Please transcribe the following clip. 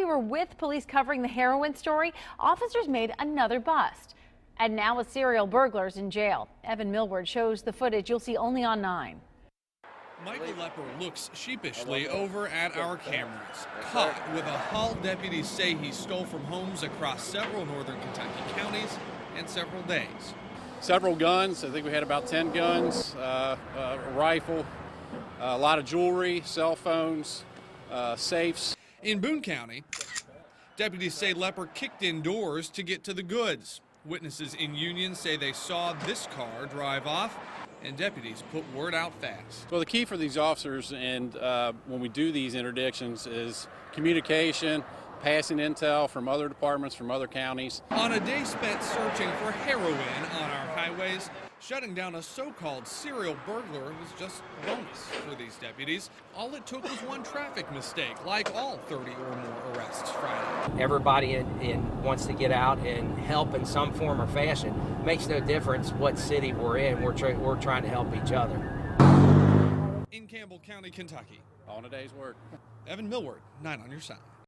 we were with police covering the heroin story, officers made another bust. And now a serial burglar's in jail. Evan Millward shows the footage you'll see only on 9. Michael Lepper looks sheepishly over at our cameras, caught with a haul deputies say he stole from homes across several northern Kentucky counties in several days. Several guns. I think we had about 10 guns, a rifle, a lot of jewelry, cell phones, safes. In Boone County, deputies say Lepper kicked in doors to get to the goods. Witnesses in Union say they saw this car drive off, and deputies put word out fast. Well, the key for these officers and when we do these interdictions is communication, passing intel from other departments, from other counties. On a day spent searching for heroin on our highways, shutting down a so-called serial burglar was just bonus for these deputies. All it took was one traffic mistake, like all 30 or more arrests Friday. Everybody wants to get out and help in some form or fashion. Makes no difference what city we're in. We're trying to help each other. In Campbell County, Kentucky. On a day's work. Evan Millward, 9 on your side.